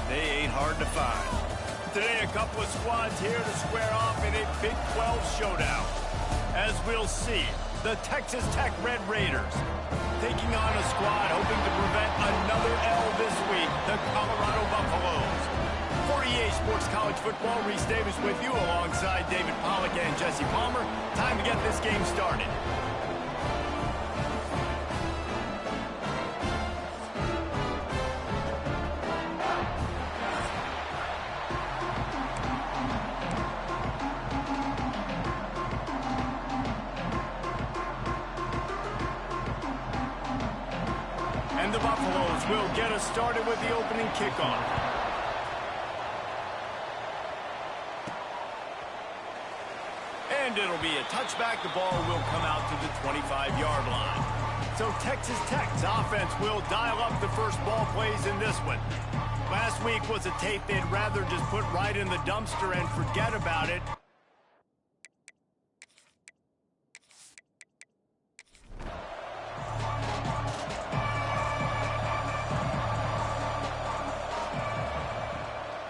They ain't hard to find. Today, a couple of squads here to square off in a Big 12 showdown. As we'll see, the Texas Tech Red Raiders taking on a squad hoping to prevent another L this week, the Colorado Buffaloes. For EA Sports College Football, Reese Davis with you alongside David Pollack and Jesse Palmer. Time to get this game started. And the Buffaloes will get us started with the opening kickoff. And it'll be a touchback. The ball will come out to the 25-yard line. So Texas Tech's offense will dial up the first ball plays in this one. Last week was a tape they'd rather just put right in the dumpster and forget about it.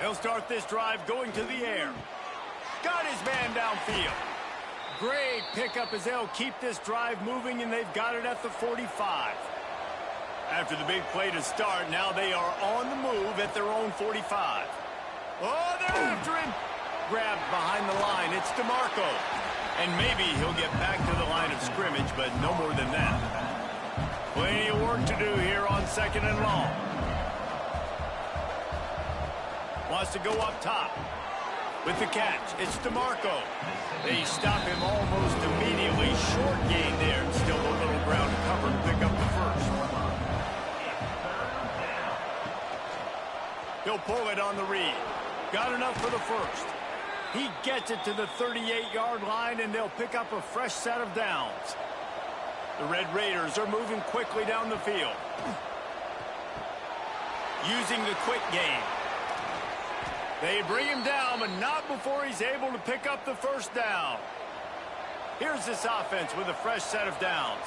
He'll start this drive going to the air. Got his man downfield. Great pickup as they'll keep this drive moving, and they've got it at the 45. After the big play to start, now they are on the move at their own 45. Oh, they're after him. Grabbed behind the line. It's DeMarco. And maybe he'll get back to the line of scrimmage, but no more than that. Plenty of work to do here on 2nd and long. Wants to go up top. With the catch, it's DeMarco. They stop him almost immediately. Short gain there, and still a little ground to cover to pick up the first. He'll pull it on the read. Got enough for the first. He gets it to the 38-yard line, and they'll pick up a fresh set of downs. The Red Raiders are moving quickly down the field. Using the quick game. They bring him down, but not before he's able to pick up the first down. Here's this offense with a fresh set of downs.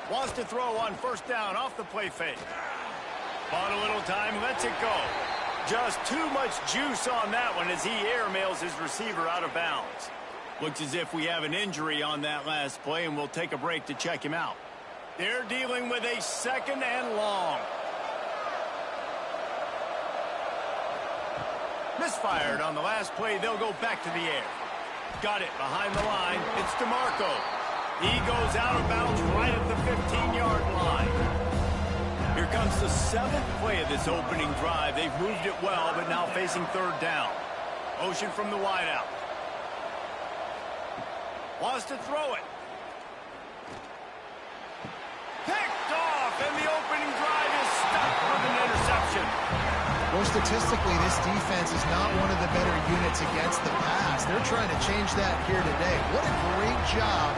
Wants to throw on first down off the play fake. Bought a little time, lets it go. Just too much juice on that one as he airmails his receiver out of bounds. Looks as if we have an injury on that last play, and we'll take a break to check him out. They're dealing with a 2nd and long. Misfired on the last play. They'll go back to the air. Got it behind the line. It's DeMarco. He goes out of bounds right at the 15-yard line. Here comes the 7th play of this opening drive. They've moved it well, but now facing 3rd down. Motion from the wideout. Wants to throw it. Picked off, and the opening drive is stopped with an interception. Well, statistically, this defense is not one of the better units against the pass. They're trying to change that here today. What a great job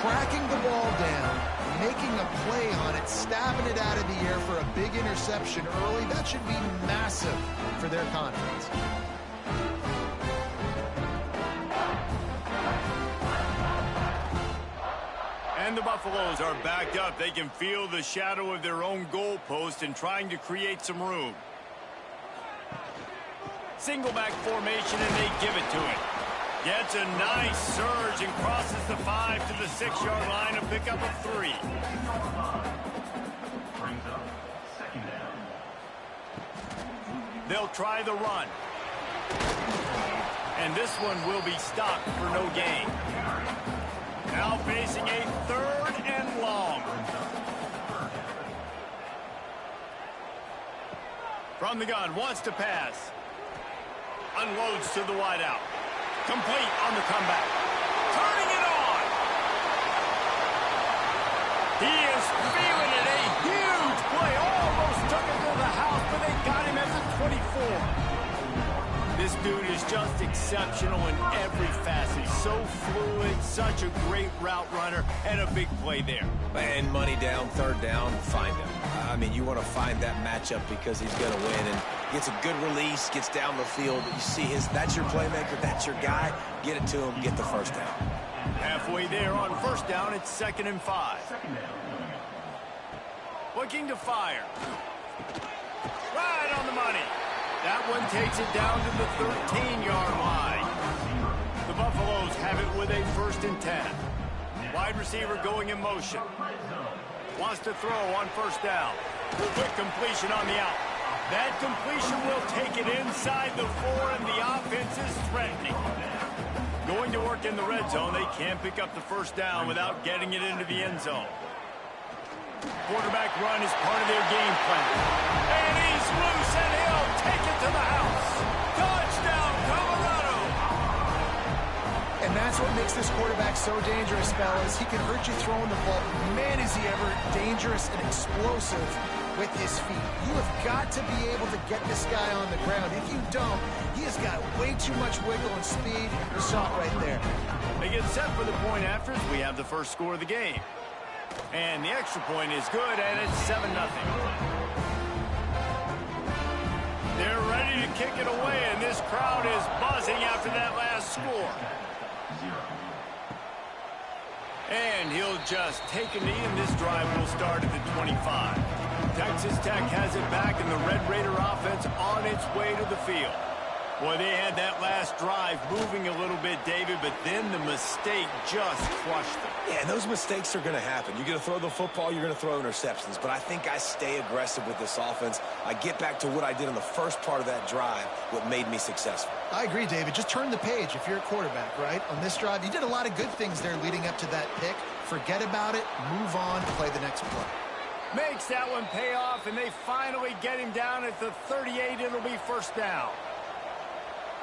tracking the ball down, making a play on it, stabbing it out of the air for a big interception early. That should be massive for their confidence. And the Buffaloes are backed up. They can feel the shadow of their own goalpost and trying to create some room. Single back formation, and they give it to him. Gets a nice surge and crosses the 5 to the 6-yard line to pick up a 3. They'll try the run. And this one will be stopped for no gain. Now facing a 3rd and long. From the gun, wants to pass. Unloads to the wideout. Complete on the comeback. Turning it on. He is feeling it. A huge play. Almost took it to the house, but they got him at the 24. This dude is just exceptional in every facet. So fluid, such a great route runner, and a big play there. And money down, 3rd down, find him. I mean, you want to find that matchup because he's going to win, and gets a good release, gets down the field. You see that's your playmaker, that's your guy. Get it to him, get the first down. Halfway there on first down, it's 2nd and 5. Looking to fire. Right on the money. That one takes it down to the 13-yard line. The Buffaloes have it with a 1st and 10. Wide receiver going in motion. Wants to throw on 1st down. Quick completion on the out. That completion will take it inside the 4, and the offense is threatening. Going to work in the red zone. They can't pick up the 1st down without getting it into the end zone. Quarterback run is part of their game plan. And he's loose, and he'll take it to the house. Touchdown, Colorado! And that's what makes this quarterback so dangerous, fellas. He can hurt you throwing the ball. Man, is he ever dangerous and explosive with his feet. You have got to be able to get this guy on the ground. If you don't, he has got way too much wiggle and speed. You saw it right there. They get set for the point after as we have the first score of the game. And the extra point is good, and it's 7-0. They're ready to kick it away, and this crowd is buzzing after that last score. And he'll just take a knee, and this drive will start at the 25. Texas Tech has it back, and the Red Raider offense on its way to the field. Boy, they had that last drive moving a little bit, David, but then the mistake just crushed them. Yeah, those mistakes are going to happen. You're going to throw the football, you're going to throw interceptions. But I think I stay aggressive with this offense. I get back to what I did in the first part of that drive, what made me successful. I agree, David. Just turn the page if you're a quarterback, right? On this drive, you did a lot of good things there leading up to that pick. Forget about it, move on, play the next play. Makes that one pay off, and they finally get him down at the 38. It'll be 1st down.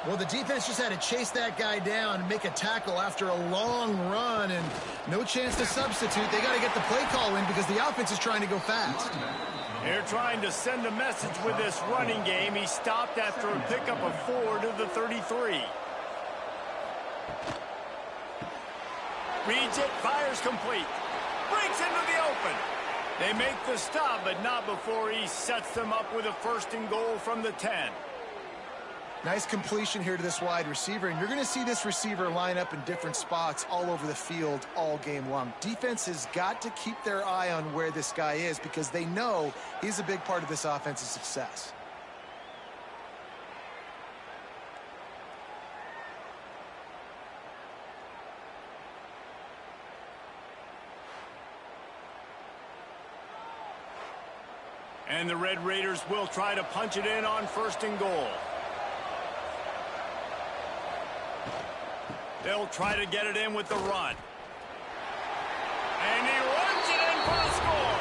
Well, the defense just had to chase that guy down and make a tackle after a long run, and no chance to substitute. They got to get the play call in because the offense is trying to go fast. They're trying to send a message with this running game. He stopped after a pickup of 4 to the 33. Reads it, fires complete. Breaks into the open. They make the stop, but not before he sets them up with a 1st and goal from the 10. Nice completion here to this wide receiver, and you're going to see this receiver line up in different spots all over the field all game long. Defense has got to keep their eye on where this guy is because they know he's a big part of this offense's success. And the Red Raiders will try to punch it in on 1st and goal. They'll try to get it in with the run. And he runs it in for the score.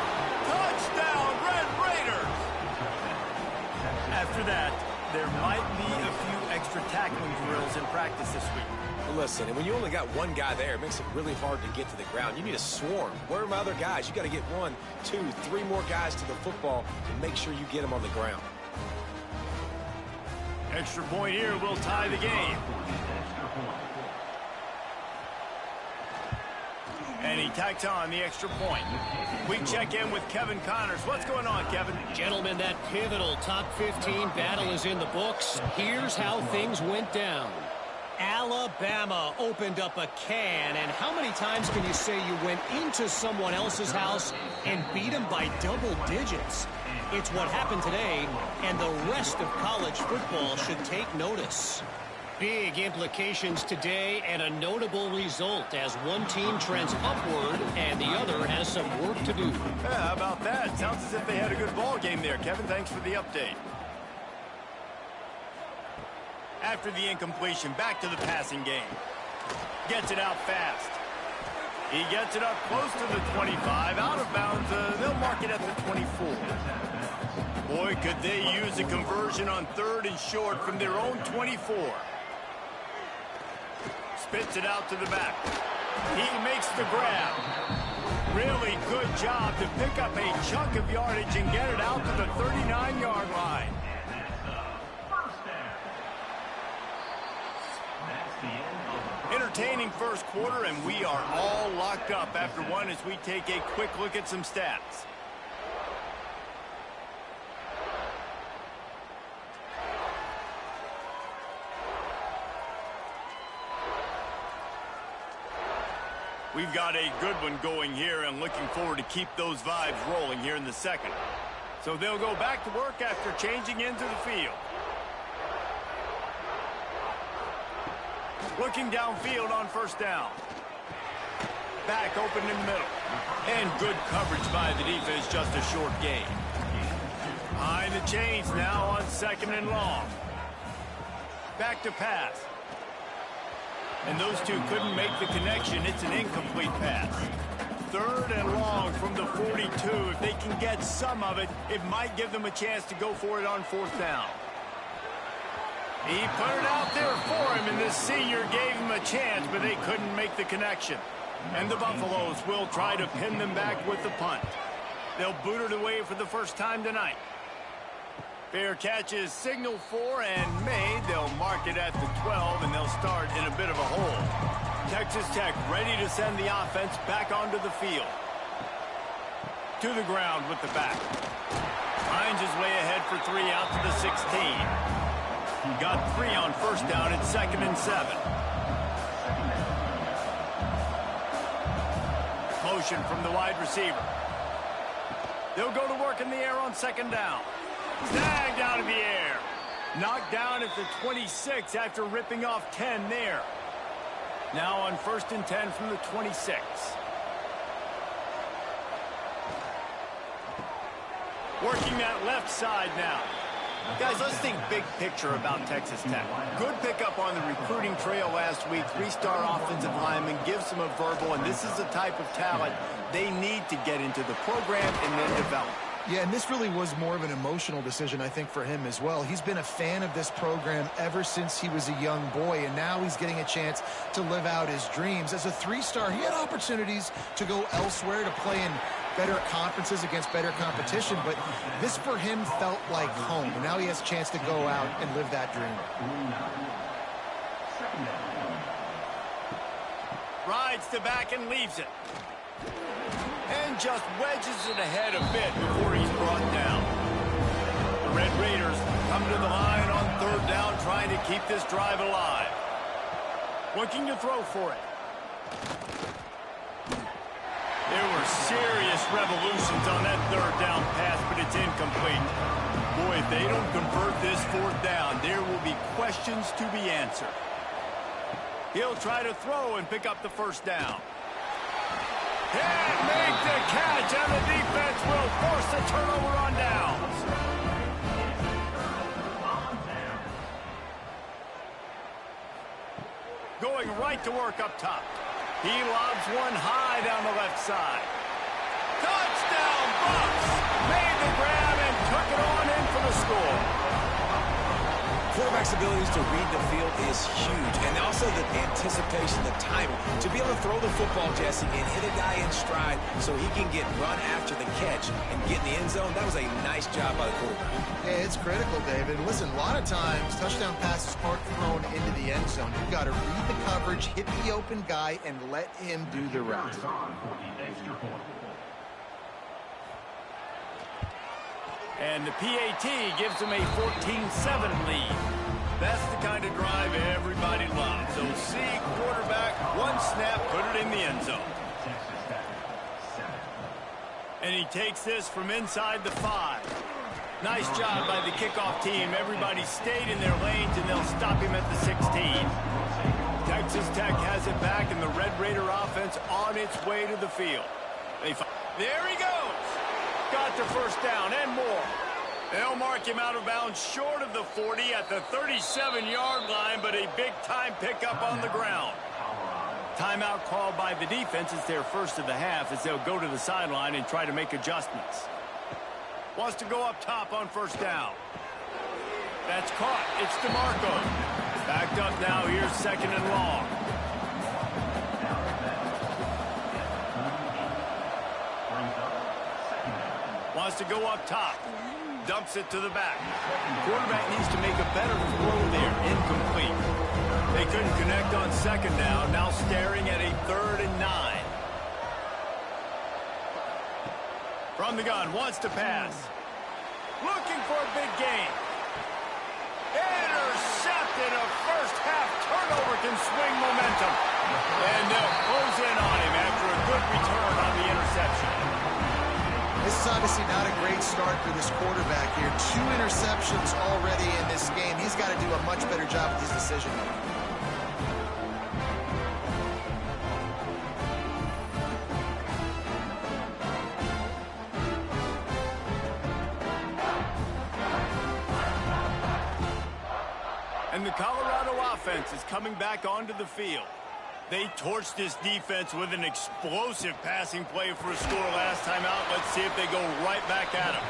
Touchdown, Red Raiders. After that, there might be a few extra tackling drills in practice this week. Listen, and when you only got one guy there, it makes it really hard to get to the ground. You need a swarm. Where are my other guys? You got to get 1, 2, 3 more guys to the football and make sure you get them on the ground. Extra point here will tie the game. And he tacks on the extra point. We check in with Kevin Connors. What's going on, Kevin? Gentlemen, that pivotal top 15 battle is in the books. Here's how things went down. Alabama opened up a can, and how many times can you say you went into someone else's house and beat them by double digits? It's what happened today, and the rest of college football should take notice. Big implications today and a notable result as one team trends upward and the other has some work to do. Yeah, how about that? Sounds as if they had a good ball game there. Kevin, thanks for the update. After the incompletion, back to the passing game. Gets it out fast. He gets it up close to the 25. Out of bounds, they'll mark it at the 24. Boy, could they use a conversion on 3rd and short from their own 24. Spits it out to the back. He makes the grab. Really good job to pick up a chunk of yardage and get it out to the 39-yard line. Entertaining first quarter, and we are all locked up after one as we take a quick look at some stats. We've got a good one going here and looking forward to keep those vibes rolling here in the second. So they'll go back to work after changing into the field. Looking downfield on first down. Back open in the middle. And good coverage by the defense, just a short gain. Behind the chains now on second and long. Back to pass. And those two couldn't make the connection. It's an incomplete pass. Third and long from the 42. If they can get some of it, it might give them a chance to go for it on fourth down. He put it out there for him, and this senior gave him a chance, but they couldn't make the connection. And the Buffaloes will try to pin them back with the punt. They'll boot it away for the first time tonight. Fair catch is signaled for and made. They'll mark it at the 12, and they'll start in a bit of a hole. Texas Tech ready to send the offense back onto the field. To the ground with the back. Finds his way ahead for 3 out to the 16. He got 3 on first down at 2nd and 7. Motion from the wide receiver. They'll go to work in the air on 2nd down. Snagged out of the air. Knocked down at the 26 after ripping off 10 there. Now on 1st and 10 from the 26. Working that left side now. Guys, let's think big picture about Texas Tech. Good pickup on the recruiting trail last week. 3-star offensive lineman gives them a verbal, and this is the type of talent they need to get into the program and then develop. Yeah, and this really was more of an emotional decision, I think, for him as well. He's been a fan of this program ever since he was a young boy, and now he's getting a chance to live out his dreams. As a 3-star, he had opportunities to go elsewhere to play in better conferences against better competition, but this for him felt like home. And now he has a chance to go out and live that dream. Rides the back and leaves it. And just wedges it ahead a bit before he's brought down. The Red Raiders come to the line on 3rd down, trying to keep this drive alive. Looking to throw for it. There were serious revolutions on that 3rd down pass, but it's incomplete. Boy, if they don't convert this 4th down, there will be questions to be answered. He'll try to throw and pick up the 1st down. Can't make the catch, and the defense will force the turnover on downs. Going right to work up top. He lobs one high down the left side. Touchdown, Bucks! Made the grab and took it on in for the score. Quarterback's abilities to read the field is huge, and also the anticipation, the timing. To be able to throw the football, Jesse, and hit a guy in stride so he can get run after the catch and get in the end zone, that was a nice job by the quarterback. Yeah, it's critical, David. Listen, a lot of times, touchdown passes aren't thrown into the end zone. You've got to read the coverage, hit the open guy, and let him do the rest. And the PAT gives them a 14-7 lead. That's the kind of drive everybody loves. So see quarterback, one snap, put it in the end zone. And he takes this from inside the 5. Nice job by the kickoff team. Everybody stayed in their lanes, and they'll stop him at the 16. Texas Tech has it back, and the Red Raider offense on its way to the field. There he goes. Got the 1st down and more. They'll mark him out of bounds short of the 40 at the 37-yard line, but a big-time pickup on the ground. Timeout called by the defense. It's their first of the half as they'll go to the sideline and try to make adjustments. Wants to go up top on 1st down. That's caught. It's DeMarco. Backed up now. Here's 2nd and long. Wants to go up top. Dumps it to the back. Quarterback needs to make a better throw there. Incomplete. They couldn't connect on 2nd down. Now staring at a 3rd and 9. From the gun. Wants to pass. Looking for a big gain. Intercepted. A first-half turnover can swing momentum. And they'll close in on him after a good return on the interception. This is obviously not a great start for this quarterback here. 2 interceptions already in this game. He's got to do a much better job with his decision-making. And the Colorado offense is coming back onto the field. They torched this defense with an explosive passing play for a score last time out. Let's see if they go right back at him.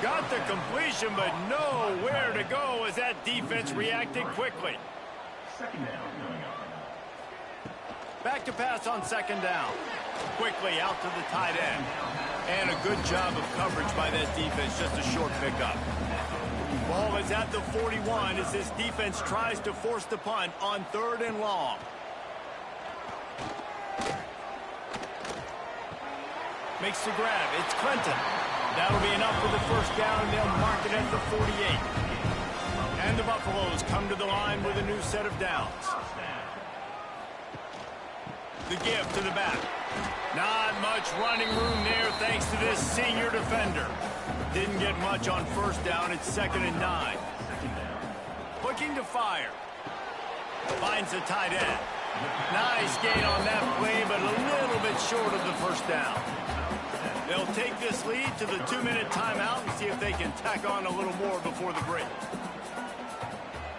Got the completion, but nowhere to go as that defense reacted quickly. Back to pass on second down. Quickly out to the tight end. And a good job of coverage by that defense, just a short pickup. Ball is at the 41 as this defense tries to force the punt on 3rd and long. Makes the grab. It's Clinton. That'll be enough for the first down, and they'll mark it at the 48. And the Buffaloes come to the line with a new set of downs. The give to the back. Not much running room there thanks to this senior defender. Didn't get much on first down. It's 2nd and 9. Looking to fire. Finds the tight end. Nice gain on that play, but a little bit short of the first down. They'll take this lead to the 2-minute timeout and see if they can tack on a little more before the break.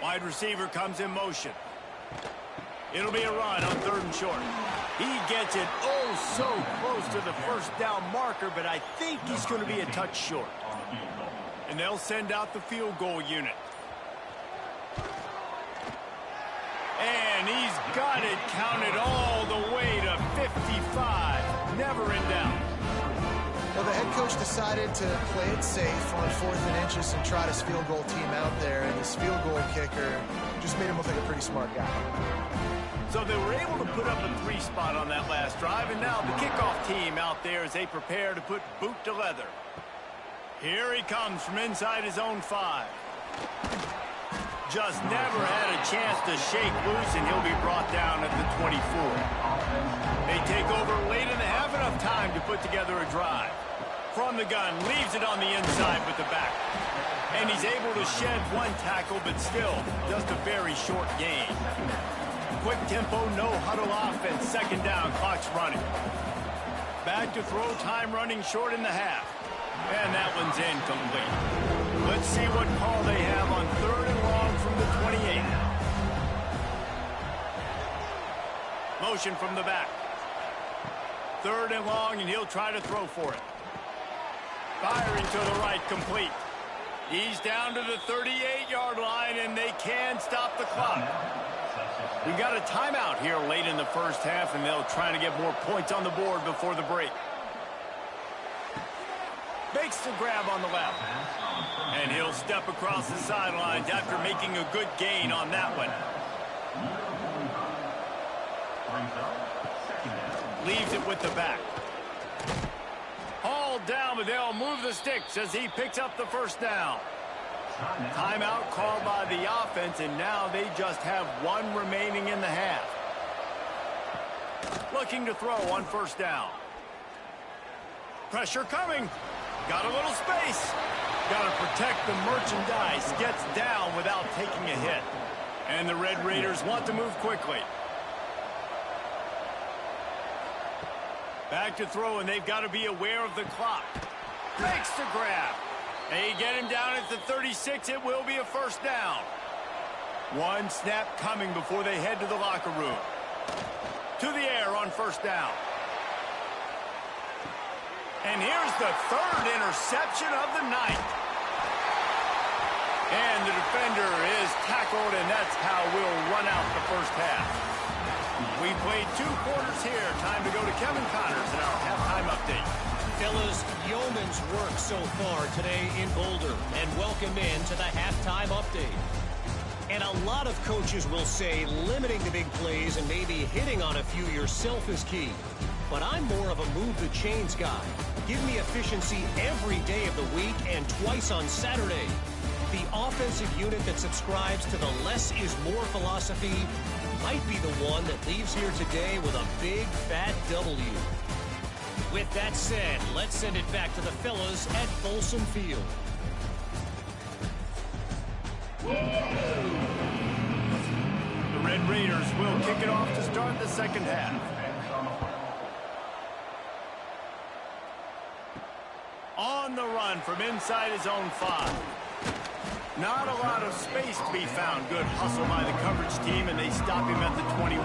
Wide receiver comes in motion. It'll be a run on 3rd and short. He gets it so close to the first down marker, but I think he's going to be a touch short. And they'll send out the field goal unit. And he's got it counted all the way to 55. Never in doubt. Well, the head coach decided to play it safe on 4th and inches and trot his field goal team out there, and his field goal kicker just made him look like a pretty smart guy. So they were able to put up a 3 spot on that last drive, and now the kickoff team out there as they prepare to put boot to leather. Here he comes from inside his own 5. Just never had a chance to shake loose, and he'll be brought down at the 24. They take over late in the half, enough time to put together a drive. From the gun, leaves it on the inside with the back. And he's able to shed 1 tackle, but still just a very short gain. Quick tempo, no huddle offense. 2nd down, clock's running. Back to throw, time running short in the half. And that one's incomplete. Let's see what call they have on 3rd and long from the 28. Motion from the back. 3rd and long, and he'll try to throw for it. Firing to the right, complete. He's down to the 38-yard line, and they can stop the clock. We got a timeout here late in the first half, and they'll try to get more points on the board before the break. Makes the grab on the left. And he'll step across the sidelines after making a good gain on that one. Leaves it with the back. Hauled down, but they'll move the sticks as he picks up the first down. Timeout called by the offense, and now they just have 1 remaining in the half. Looking to throw on first down. Pressure coming. Got a little space. Got to protect the merchandise. Gets down without taking a hit. And the Red Raiders want to move quickly. Back to throw, and they've got to be aware of the clock. Makes the grab. They get him down at the 36. It will be a first down. 1 snap coming before they head to the locker room. To the air on first down. And here's the 3rd interception of the night. And the defender is tackled, and that's how we'll run out the first half. We played 2 quarters here. Time to go to Kevin Connors in our halftime update. Fellas, yeoman's work so far today in Boulder, and welcome in to the halftime update. And a lot of coaches will say limiting the big plays and maybe hitting on a few yourself is key. But I'm more of a move the chains guy. Give me efficiency every day of the week and twice on Saturday. The offensive unit that subscribes to the less is more philosophy might be the one that leaves here today with a big, fat W. With that said, let's send it back to the fellas at Folsom Field. The Red Raiders will kick it off to start the second half. On the run from inside his own 5. Not a lot of space to be found. Good hustle by the coverage team, and they stop him at the 21.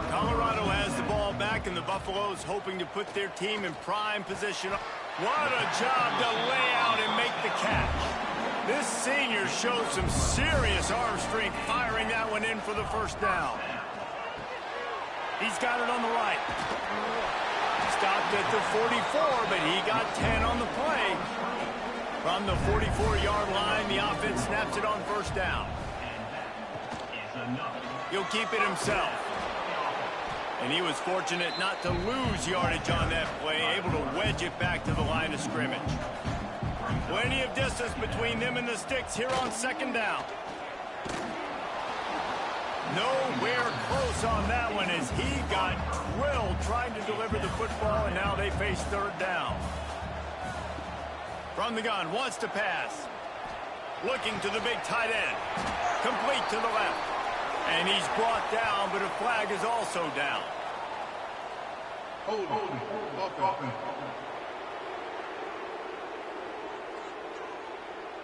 Colorado has the ball back, and the Buffaloes hoping to put their team in prime position. What a job to lay out and make the catch. This senior shows some serious arm strength, firing that one in for the first down. He's got it on the right. Stopped at the 44, but he got 10 on the play. From the 44-yard line, the offense snaps it on first down. He'll keep it himself. And he was fortunate not to lose yardage on that play, able to wedge it back to the line of scrimmage. Plenty of distance between them and the sticks here on second down. Nowhere close on that one as he got drilled trying to deliver the football, and now they face third down. From the gun, wants to pass. Looking to the big tight end. Complete to the left. And he's brought down, but a flag is also down.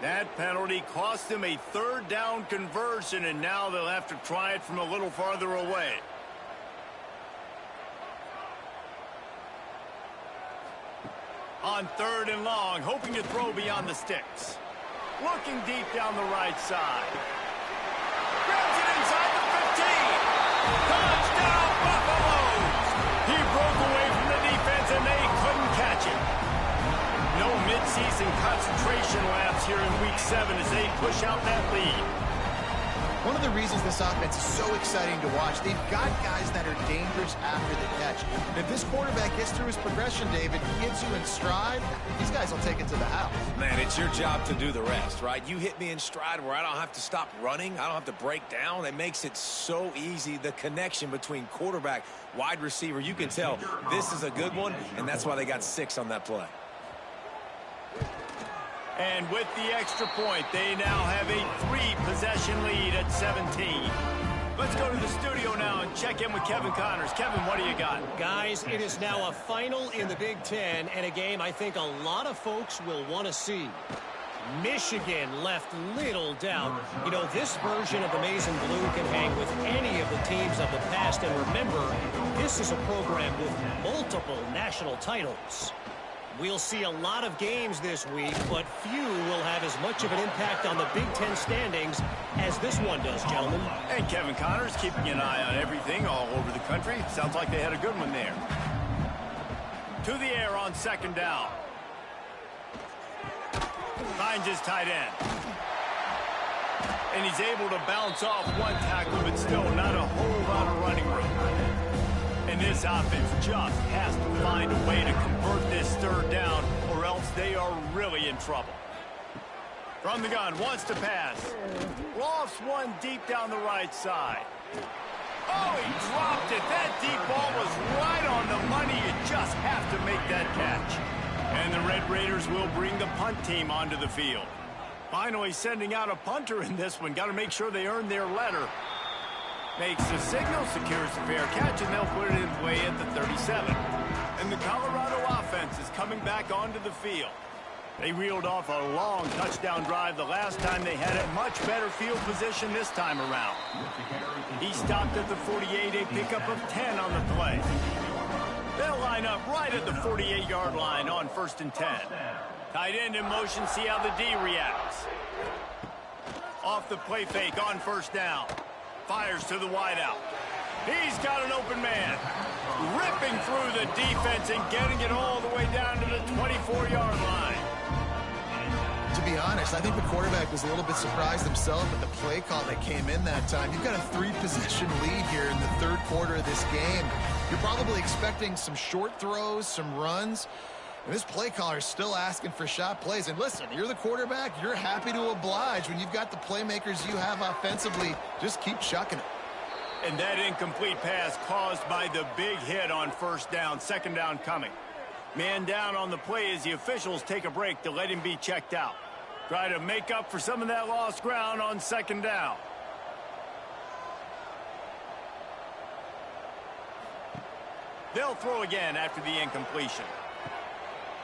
That penalty cost them a third down conversion, and now they'll have to try it from a little farther away. On third and long, hoping to throw beyond the sticks. Looking deep down the right side. Grabs it inside the 15. Touchdown, Buffaloes! He broke away from the defense, and they couldn't catch him. No midseason concentration lapse here in Week 7 as they push out that lead. One of the reasons this offense is so exciting to watch, they've got guys that are dangerous after the catch. And if this quarterback gets through his progression, David, he gets you in stride, these guys will take it to the house. Man, it's your job to do the rest, right? You hit me in stride where I don't have to stop running. I don't have to break down. It makes it so easy, the connection between quarterback, wide receiver. You can tell this is a good one, and that's why they got 6 on that play. And with the extra point, they now have a 3-possession lead at 17. Let's go to the studio now and check in with Kevin Connors. Kevin, what do you got? Guys, it is now a final in the Big Ten, and a game I think a lot of folks will want to see. Michigan left little doubt. You know, this version of the Maize and Blue can hang with any of the teams of the past, and remember, this is a program with multiple national titles. We'll see a lot of games this week, but few will have as much of an impact on the Big Ten standings as this one does, gentlemen. And Kevin Connors keeping an eye on everything all over the country. Sounds like they had a good one there. To the air on second down. Finds his tight end. And he's able to bounce off one tackle, but still not a whole lot of running room. And this offense just has to find a way to convert this third down, or else they are really in trouble. From the gun, wants to pass. Lofts one deep down the right side. Oh, he dropped it. That deep ball was right on the money. You just have to make that catch. And the Red Raiders will bring the punt team onto the field. Finally sending out a punter in this one. Got to make sure they earn their letter. Makes the signal, secures the fair catch, and they'll put it in play at the 37. And the Colorado offense is coming back onto the field. They reeled off a long touchdown drive the last time they had a much better field position this time around. He stopped at the 48, a pickup of 10 on the play. They'll line up right at the 48-yard line on 1st and 10. Tight end in motion, see how the D reacts. Off the play fake on first down. Fires to the wideout. He's got an open man. Ripping through the defense and getting it all the way down to the 24-yard line. To be honest, I think the quarterback was a little bit surprised himself at the play call that came in that time. You've got a 3-possession lead here in the third quarter of this game. You're probably expecting some short throws, some runs. And this play caller is still asking for shot plays. And listen, you're the quarterback. You're happy to oblige when you've got the playmakers you have offensively. Just keep chucking it. And that incomplete pass caused by the big hit on first down. Second down coming. Man down on the play as the officials take a break to let him be checked out. Try to make up for some of that lost ground on second down. They'll throw again after the incompletion.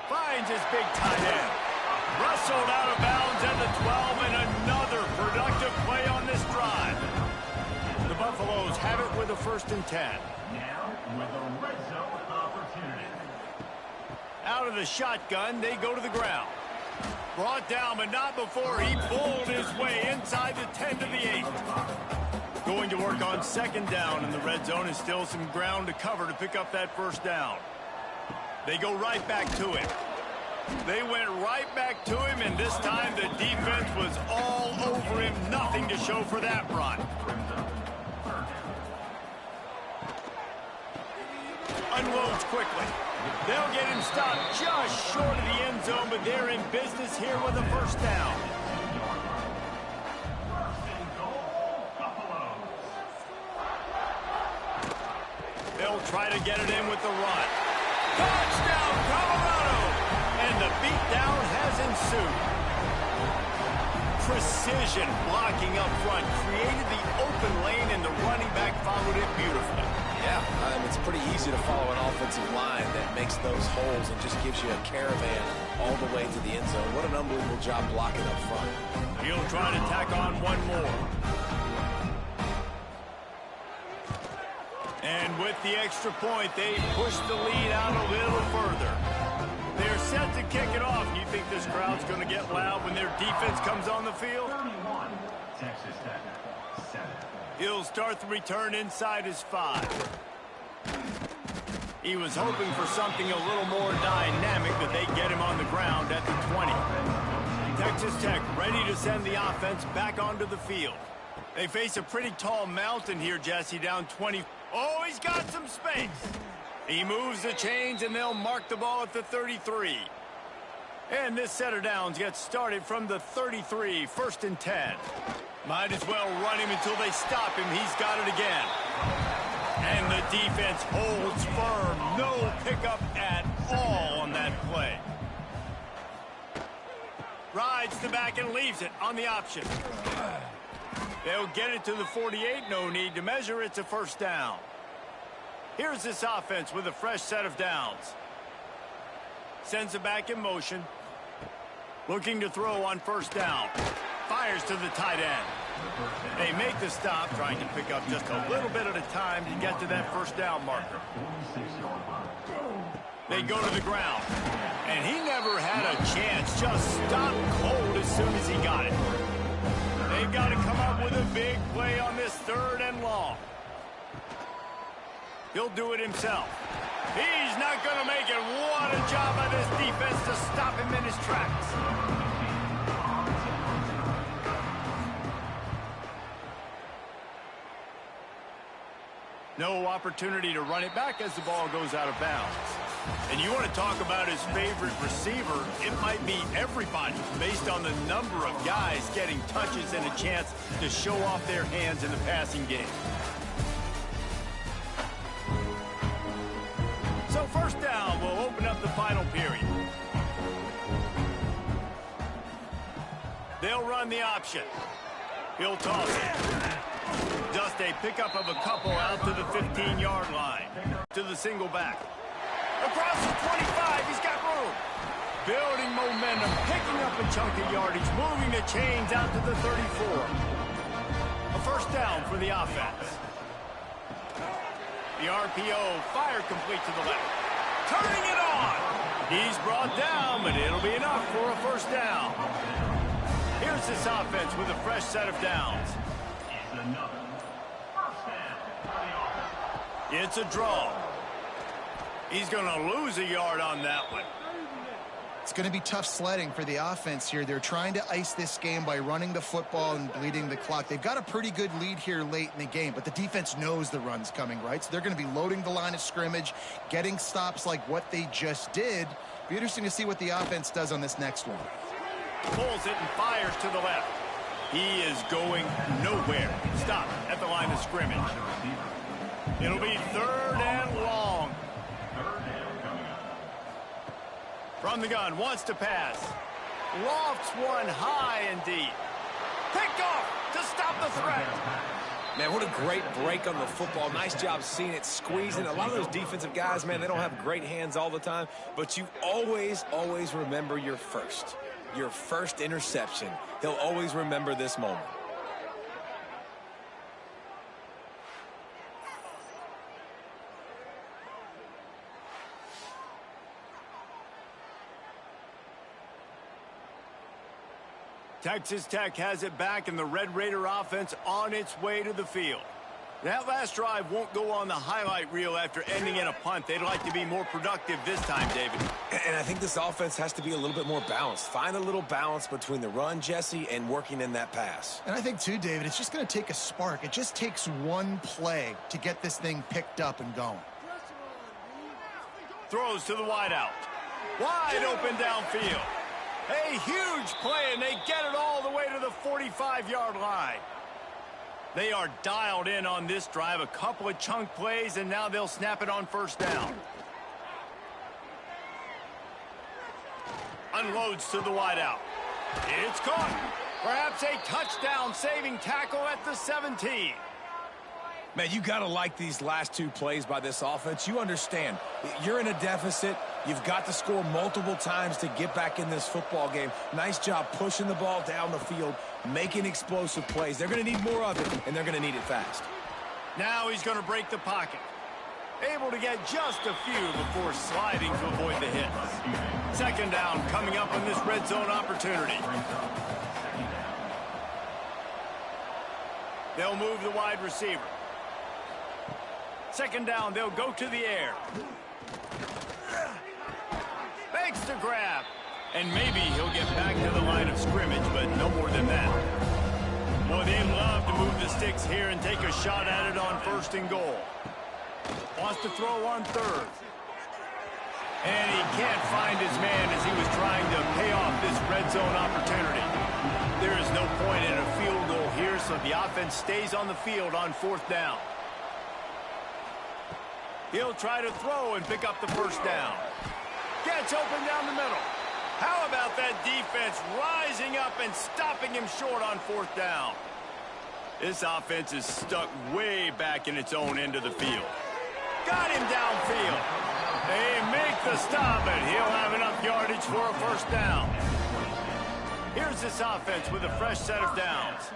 Finds his big tight end. Wrestled out of bounds at the 12, and another productive play on this drive. The Buffaloes have it with a 1st and 10. Now with a red zone opportunity. Out of the shotgun, they go to the ground. Brought down, but not before he pulled his way inside the 10 to the 8. Going to work on second down in the red zone, and still some ground to cover to pick up that first down. They go right back to him. They went right back to him, and this time the defense was all over him. Nothing to show for that run. Unloads quickly. They'll get him stopped just short of the end zone, but they're in business here with a first down. They'll try to get it in with the run. Touchdown, Colorado! And the beatdown has ensued. Precision blocking up front created the open lane, and the running back followed it beautifully. Yeah, it's pretty easy to follow an offensive line that makes those holes and just gives you a caravan all the way to the end zone. What an unbelievable job blocking up front. He'll try to tack on one more. And with the extra point, they push the lead out a little further. They're set to kick it off. You think this crowd's going to get loud when their defense comes on the field? 31, Texas Tech, 7. He'll start the return inside his 5. He was hoping for something a little more dynamic, but they get him on the ground at the 20. Texas Tech ready to send the offense back onto the field. They face a pretty tall mountain here, Jesse, down 20. Oh, he's got some space. He moves the chains, and they'll mark the ball at the 33. And this set of downs gets started from the 33, 1st and 10. Might as well run him until they stop him. He's got it again. And the defense holds firm. No pickup at all on that play. Rides the back and leaves it on the option. They'll get it to the 48. No need to measure. It's a first down. Here's this offense with a fresh set of downs. Sends it back in motion. Looking to throw on first down. Fires to the tight end. They make the stop, trying to pick up just a little bit at a time to get to that first down marker. They go to the ground. And he never had a chance. Just stopped cold as soon as he got it. They've got to come up with a big play on this 3rd and long. He'll do it himself. He's not going to make it. What a job by this defense to stop him in his tracks. No opportunity to run it back as the ball goes out of bounds. And you want to talk about his favorite receiver, it might be everybody based on the number of guys getting touches and a chance to show off their hands in the passing game. So first down will open up the final period. They'll run the option. He'll toss it. Just a pickup of a couple out to the 15-yard line. To the single back. Across the 25, he's got room. Building momentum, picking up a chunk of yardage, moving the chains out to the 34. A first down for the offense. The RPO, fire complete to the left. Turning it on. He's brought down, but it'll be enough for a first down. Here's this offense with a fresh set of downs. It's a draw. He's going to lose a yard on that one. It's going to be tough sledding for the offense here. They're trying to ice this game by running the football and bleeding the clock. They've got a pretty good lead here late in the game, but the defense knows the run's coming, right? So they're going to be loading the line of scrimmage, getting stops like what they just did Be interesting to see what the offense does on this next one. Pulls it and fires to the left. He is going nowhere. Stop at the line of scrimmage. It'll be 3rd and long. From the gun, wants to pass. Lofts one high and deep. Picked off to stop the threat. Man, what a great break on the football. Nice job seeing it, squeezing. A lot of those defensive guys, man, they don't have great hands all the time, but you always, always remember your first interception. He'll always remember this moment. Texas Tech has it back, and the Red Raider offense on its way to the field. That last drive won't go on the highlight reel after ending in a punt. They'd like to be more productive this time, David. And I think this offense has to be a little bit more balanced. Find a little balance between the run, Jesse, and working in that pass. And I think, too, David, it's just going to take a spark. It just takes one play to get this thing picked up and going. Throws to the wideout. Wide open downfield. A huge play, and they get it all the way to the 45-yard line. They are dialed in on this drive. A couple of chunk plays, and now they'll snap it on 1st down. Unloads to the wideout. It's caught. Perhaps a touchdown-saving tackle at the 17. Man, you got to like these last 2 plays by this offense. You understand, you're in a deficit. You've got to score multiple times to get back in this football game. Nice job pushing the ball down the field, making explosive plays. They're going to need more of it, and they're going to need it fast. Now he's going to break the pocket. Able to get just a few before sliding to avoid the hits. 2nd down coming up on this red zone opportunity. They'll move the wide receiver. 2nd down, they'll go to the air. Makes the grab. And maybe he'll get back to the line of scrimmage, but no more than that. Boy, they love to move the sticks here and take a shot at it on 1st and goal. Wants to throw on 3rd. And he can't find his man as he was trying to pay off this red zone opportunity. There is no point in a field goal here, so the offense stays on the field on 4th down. He'll try to throw and pick up the 1st down. Gets open down the middle. How about that defense rising up and stopping him short on 4th down? This offense is stuck way back in its own end of the field. Got him downfield. They make the stop, and he'll have enough yardage for a 1st down. Here's this offense with a fresh set of downs.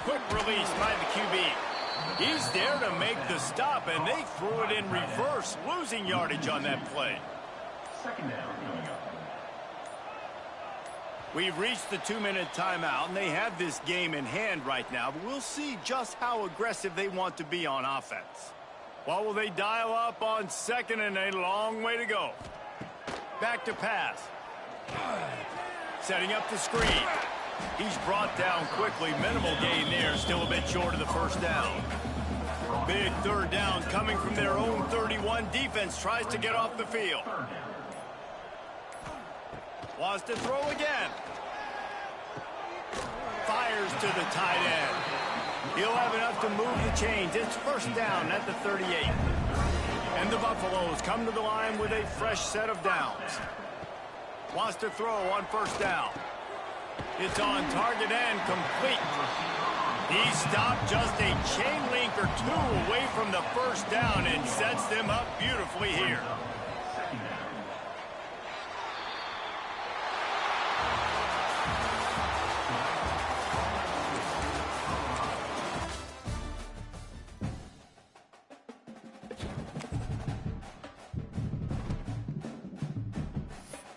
Quick release by the QB. He's there to make the stop, and they threw it in reverse, losing yardage on that play. 2nd down coming up. We've reached the 2-minute timeout, and they have this game in hand right now, but we'll see just how aggressive they want to be on offense. What will they dial up on 2nd and a long way to go? Back to pass. Setting up the screen. He's brought down quickly. Minimal gain there. Still a bit short of the 1st down. Big 3rd down coming from their own 31. Defense tries to get off the field. Wants to throw again. Fires to the tight end. He'll have enough to move the chains. It's 1st down at the 38. And the Buffaloes come to the line with a fresh set of downs. Wants to throw on 1st down. It's on target and complete. He stopped just a chain link or 2 away from the 1st down and sets them up beautifully here.